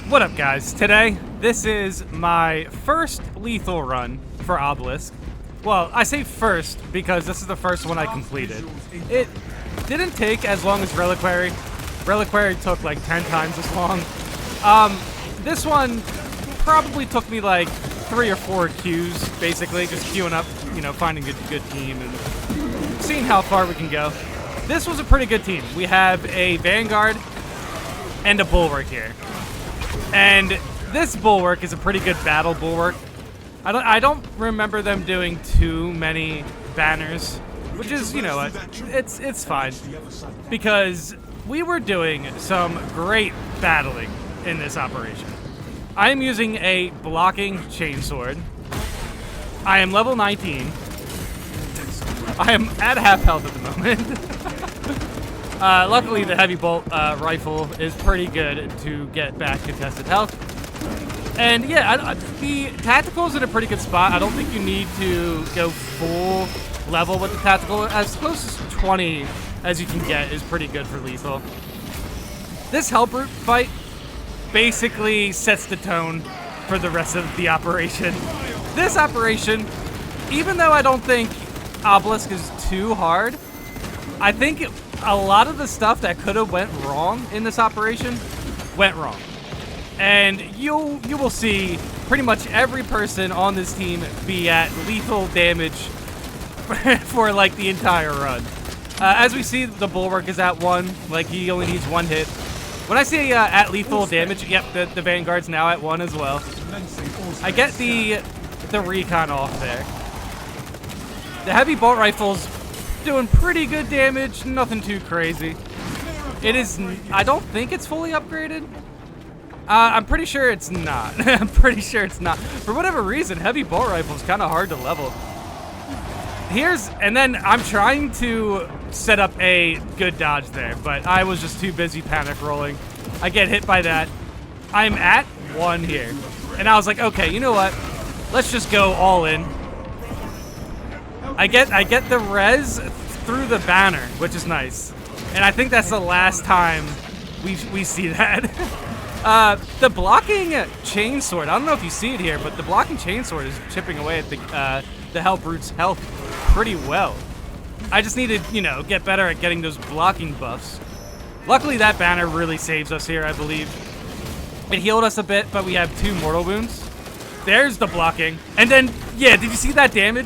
What up, guys? Today, this is my first lethal run for Obelisk. Well, I say first because this is the first one I completed. It didn't take as long as Reliquary. Reliquary took like 10 times as long. This one probably took me like 3 or 4 queues, basically, just queuing up, you know, finding a good team and seeing how far we can go. This was a pretty good team. We have a Vanguard and a Bulwark here. And this Bulwark is a pretty good battle Bulwark. I don't remember them doing too many banners, which is, you know what, it's fine. Because we were doing some great battling in this operation. I am using a blocking chainsword. I am level 19. I am at half health at the moment. Luckily, the heavy bolt rifle is pretty good to get back contested health. And yeah, the tactical's in a pretty good spot. I don't think you need to go full level with the tactical. As close as 20 as you can get is pretty good for lethal. This Hellbrute fight basically sets the tone for the rest of the operation. This operation, even though I don't think Obelisk is too hard, I think a lot of the stuff that could have went wrong in this operation went wrong. And you will see pretty much every person on this team be at lethal damage for like the entire run. As we see, the Bulwark is at 1, like he only needs 1 hit. When I say at lethal damage, yep, the Vanguard's now at 1 as well. I get the recon off there. The heavy bolt rifle's doing pretty good damage, nothing too crazy. It is, I don't think it's fully upgraded. I'm pretty sure it's not. I'm pretty sure it's not. For whatever reason, heavy bolt rifle's kind of hard to level. And then I'm trying to set up a good dodge there, but I was just too busy panic rolling. I get hit by that. I'm at 1 here. And I was like, okay, you know what? Let's just go all in. I get the res through the banner, which is nice. And I think that's the last time we see that. The blocking chainsword, I don't know if you see it here, but the blocking chainsword is chipping away at the Hellbrute's health pretty well. I just need to, you know, get better at getting those blocking buffs. Luckily, that banner really saves us here, I believe. It healed us a bit, but we have 2 mortal wounds. There's the blocking. And then, yeah, did you see that damage?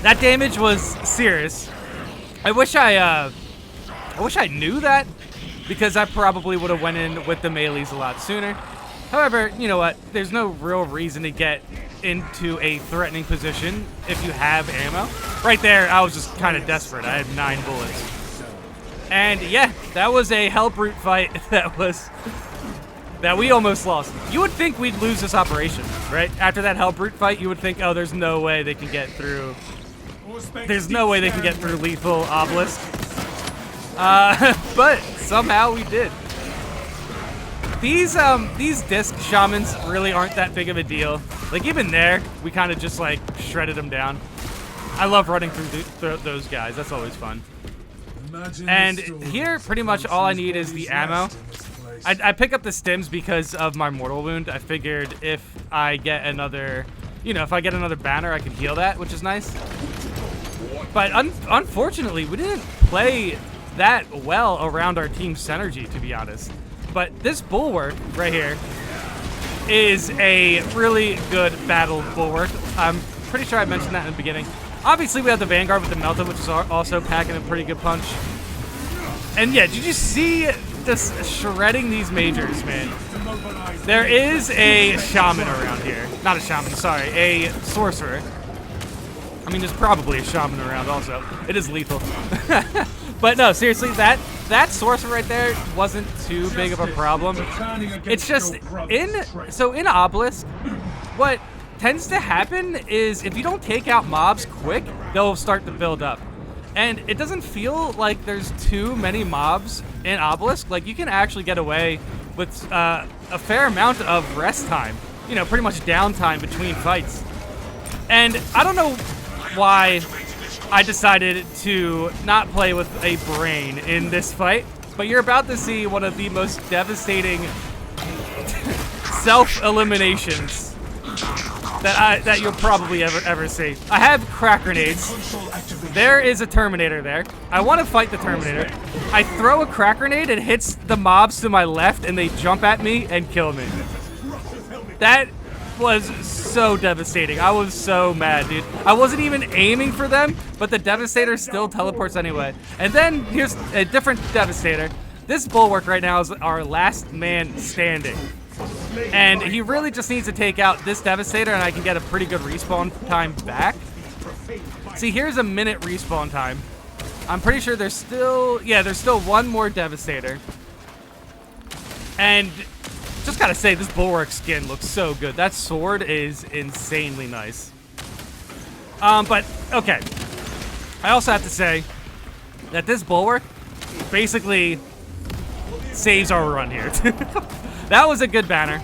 That damage was serious. I wish I knew that, because I probably would have went in with the melees a lot sooner. However, you know what? There's no real reason to get into a threatening position if you have ammo. Right there, I was just kind of desperate. I had 9 bullets. And yeah, that was a Hellbrute fight that we almost lost. You would think we'd lose this operation, right? After that Hellbrute fight, you would think, oh, there's no way they can get through. There's no way they can get through lethal Obelisk. But somehow we did. These disc shamans really aren't that big of a deal. Like even there, we kind of just like shredded them down. I love running through those guys. That's always fun. And here, pretty much all I need is the ammo. I pick up the stims because of my mortal wound. I figured if I get another, you know, if I get another banner, I can heal that, which is nice. But unfortunately, we didn't play that well around our team's synergy, to be honest. But this Bulwark right here is a really good battle Bulwark. I'm pretty sure I mentioned that in the beginning. Obviously, we have the Vanguard with the Melta, which is also packing a pretty good punch. And yeah, did you see just shredding these majors, man? There is a shaman around here. Not a shaman, sorry, a sorcerer. I mean, there's probably a shaman around also. It is lethal. But no, seriously, that sorcerer right there wasn't too big of a problem. It's just, in Obelisk, what tends to happen is if you don't take out mobs quick, they'll start to build up. And it doesn't feel like there's too many mobs in Obelisk. Like, you can actually get away with a fair amount of rest time. You know, pretty much downtime between fights. And I don't know why I decided to not play with a brain in this fight, but you're about to see one of the most devastating self-eliminations that you'll probably ever see. I have crack grenades. There is a Terminator there. I want to fight the Terminator. I throw a crack grenade, it hits the mobs to my left, and they jump at me and kill me. That was so devastating. I was so mad, dude. I wasn't even aiming for them, but the Devastator still teleports anyway. And then here's a different Devastator. This Bulwark right now is our last man standing. And he really just needs to take out this Devastator and I can get a pretty good respawn time back. See, here's a minute respawn time. I'm pretty sure there's still one more Devastator. And just gotta say, this Bulwark skin looks so good. That sword is insanely nice. But, okay. I also have to say that this Bulwark basically saves our run here. That was a good banner.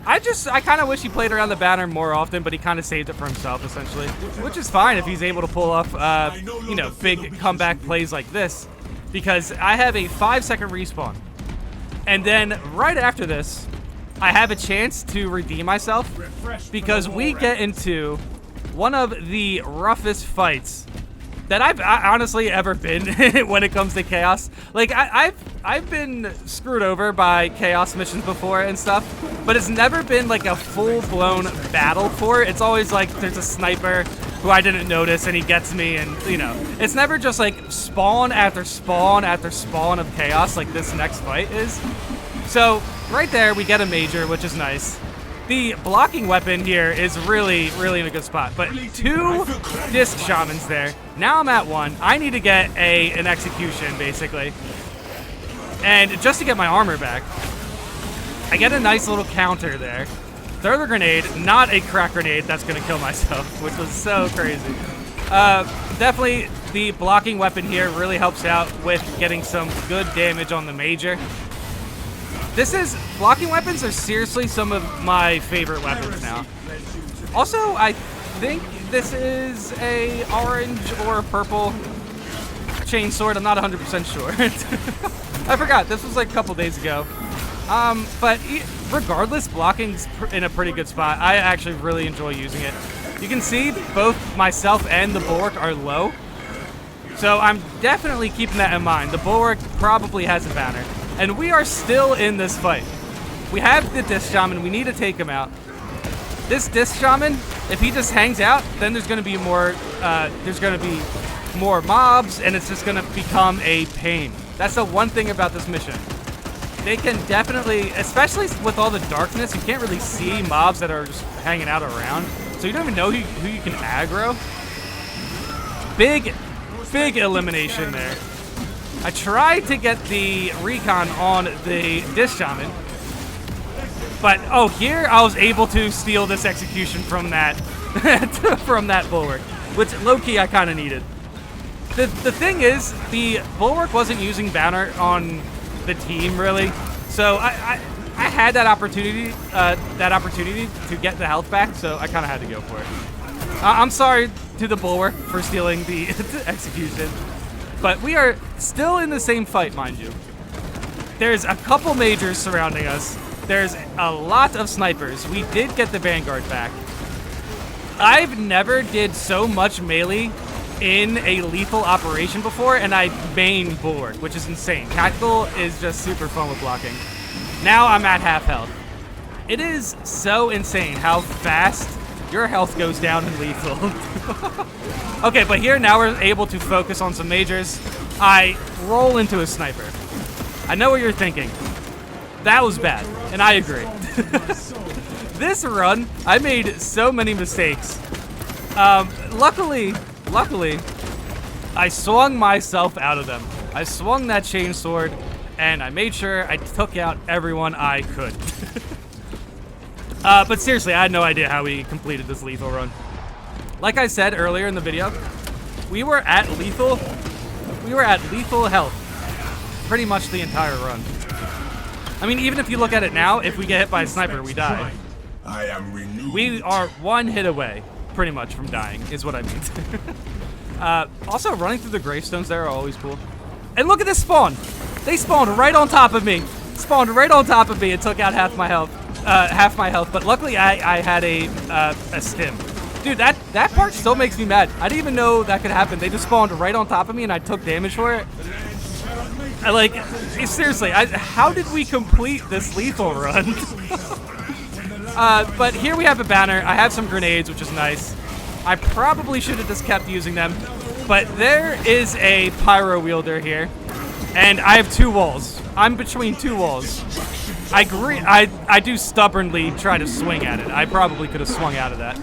I kind of wish he played around the banner more often, but he kind of saved it for himself, essentially. Which is fine if he's able to pull off, you know, big comeback plays like this. Because I have a 5-second respawn. And then, right after this, I have a chance to redeem myself. Because we get into one of the roughest fights that I've honestly ever been when it comes to Chaos. Like, I've been screwed over by Chaos missions before and stuff, but it's never been like a full-blown battle for it. It's always like there's a sniper who I didn't notice and he gets me, and, you know, it's never just like spawn after spawn after spawn of Chaos like this next fight is. So, right there, we get a major, which is nice. The blocking weapon here is really, really in a good spot. But 2 disc shamans there. Now I'm at 1. I need to get an execution, basically. And just to get my armor back, I get a nice little counter there. Throw the grenade, not a crack grenade that's going to kill myself, which was so crazy. Definitely, the blocking weapon here really helps out with getting some good damage on the major. Blocking weapons are seriously some of my favorite weapons now. Also, I think this is a orange or a purple chainsword. I'm not 100% sure. I forgot, this was like a couple days ago. But regardless, blocking's in a pretty good spot. I actually really enjoy using it. You can see both myself and the Bulwark are low. So I'm definitely keeping that in mind. The Bulwark probably has a banner. And we are still in this fight. We have the Disc Shaman. We need to take him out. This Disc Shaman, if he just hangs out, then there's going to be more. More mobs, and it's just going to become a pain. That's the one thing about this mission. They can definitely, especially with all the darkness, you can't really see mobs that are just hanging out around. So you don't even know who you can aggro. Big elimination there. I tried to get the recon on the Disc Shaman, but here I was able to steal this execution from that from that Bulwark, which low-key I kind of needed. The thing is, the Bulwark wasn't using banner on the team really, so I had that opportunity to get the health back, so I kind of had to go for it. I'm sorry to the Bulwark for stealing the execution. But we are still in the same fight, mind you. There's a couple majors surrounding us. There's a lot of snipers. We did get the Vanguard back. I've never did so much melee in a lethal operation before, and I main Bulwark, which is insane. Tactical is just super fun with blocking. Now I'm at half health. It is so insane how fast your health goes down in lethal. Okay, but here now we're able to focus on some majors. I roll into a sniper. I know what you're thinking. That was bad, and I agree. This run, I made so many mistakes. Luckily, I swung myself out of them. I swung that chainsword, and I made sure I took out everyone I could. But seriously, I had no idea how we completed this lethal run. Like I said earlier in the video, we were at lethal health pretty much the entire run. I mean, even if you look at it now, if we get hit by a sniper, we die. We are 1 hit away, pretty much, from dying, is what I mean. Also, running through the gravestones there are always cool. And look at this spawn! They spawned right on top of me. Spawned right on top of me and took out half my health. half my health, but luckily I had a stim. Dude, that part still makes me mad. I didn't even know that could happen. They just spawned right on top of me and I took damage for it. Like, seriously, how did we complete this lethal run? But here we have a banner. I have some grenades, which is nice. I probably should have just kept using them. But there is a pyro wielder here. And I have 2 walls. I'm between 2 walls. I agree. I do stubbornly try to swing at it. I probably could have swung out of that.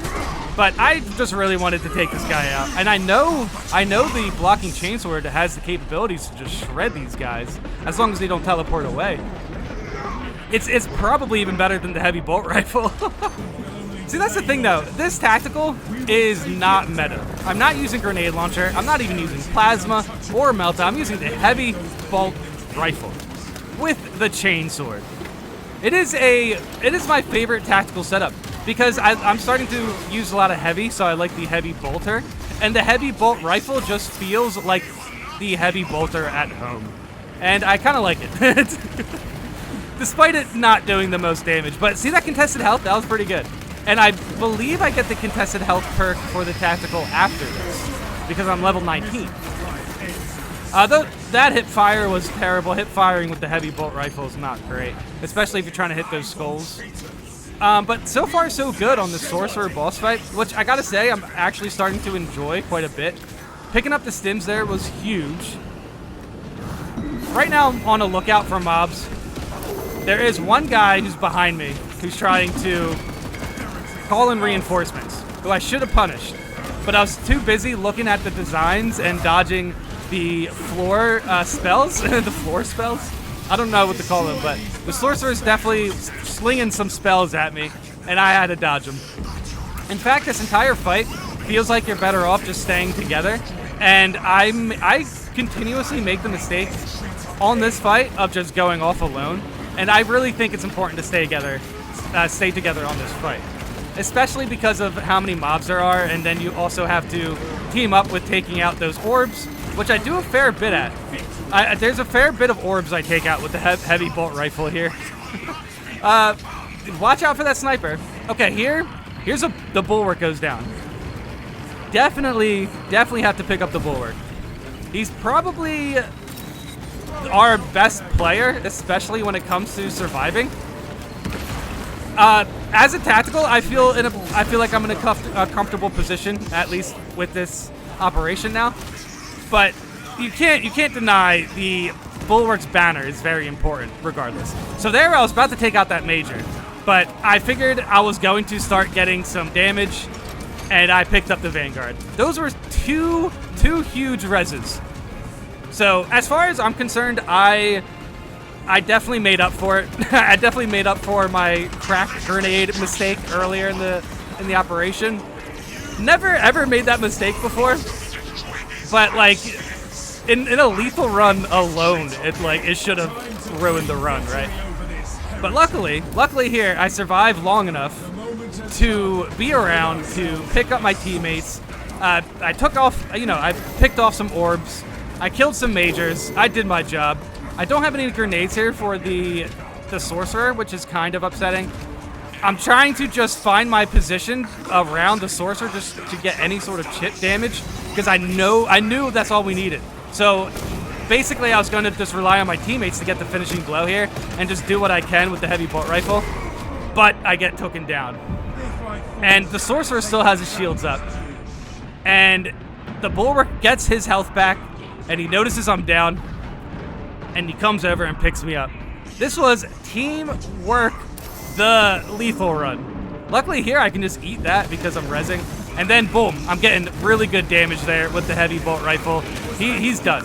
But I just really wanted to take this guy out. And I know the blocking chainsword has the capabilities to just shred these guys, as long as they don't teleport away. It's probably even better than the heavy bolt rifle. See, that's the thing though. This tactical is not meta. I'm not using grenade launcher. I'm not even using plasma or melta. I'm using the heavy bolt rifle with the chainsword. It is my favorite tactical setup because I'm starting to use a lot of heavy, so I like the heavy bolter. And the heavy bolt rifle just feels like the heavy bolter at home. And I kind of like it. Despite it not doing the most damage. But see that contested health? That was pretty good. And I believe I get the contested health perk for the tactical after this, because I'm level 19. Though that hip fire was terrible. Hip firing with the heavy bolt rifle is not great, especially if you're trying to hit those skulls. But so far so good on the sorcerer boss fight, which I gotta say I'm actually starting to enjoy quite a bit. Picking up the stims there was huge. Right now I'm on a lookout for mobs. There is one guy who's behind me who's trying to call in reinforcements, who I should have punished. But I was too busy looking at the designs and dodging the floor spells. The floor spells? I don't know what to call them, but the sorcerer's definitely slinging some spells at me, and I had to dodge them. In fact, this entire fight feels like you're better off just staying together, and I continuously make the mistake on this fight of just going off alone. And I really think it's important to stay together on this fight, especially because of how many mobs there are, and then you also have to team up with taking out those orbs, which I do a fair bit at. There's a fair bit of orbs I take out with the heavy bolt rifle here. Watch out for that sniper. Okay, here's the bulwark goes down. Definitely have to pick up the bulwark. He's probably our best player, especially when it comes to surviving. As a tactical, I feel like I'm in a comfortable position, at least with this operation now. But you can't deny the bulwark's banner is very important, regardless. So there, I was about to take out that major, but I figured I was going to start getting some damage, and I picked up the vanguard. Those were two huge reses. So as far as I'm concerned, I definitely made up for it. I definitely made up for my cracked grenade mistake earlier in the operation. Never ever made that mistake before, but like in a lethal run alone, it should have ruined the run, right? But luckily here, I survived long enough to be around to pick up my teammates. I took off, I picked off some orbs. I killed some majors. I did my job. I don't have any grenades here for the sorcerer, which is kind of upsetting. I'm trying to just find my position around the sorcerer just to get any sort of chip damage, because I knew that's all we needed. So basically I was going to just rely on my teammates to get the finishing blow here and just do what I can with the heavy bolt rifle, but I get taken down. And the sorcerer still has his shields up. And the bulwark gets his health back, and he notices I'm down, and he comes over and picks me up. This was teamwork, the lethal run. Luckily here I can just eat that because I'm rezzing, and then boom, I'm getting really good damage there with the heavy bolt rifle. He's done.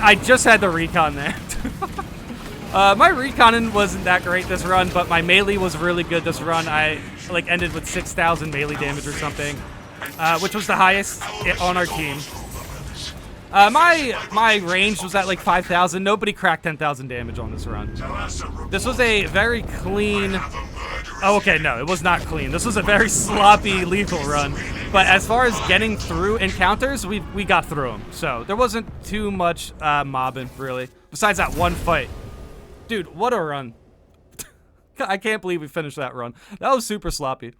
I just had the recon there. My reconning wasn't that great this run, but my melee was really good this run. I ended with 6,000 melee damage or something, which was the highest on our team. My range was at like 5,000. Nobody cracked 10,000 damage on this run. This was a very clean... Oh, okay, no, it was not clean. This was a very sloppy lethal run. But as far as getting through encounters, we got through them. So there wasn't too much mobbing, really, besides that one fight. Dude, what a run. I can't believe we finished that run. That was super sloppy.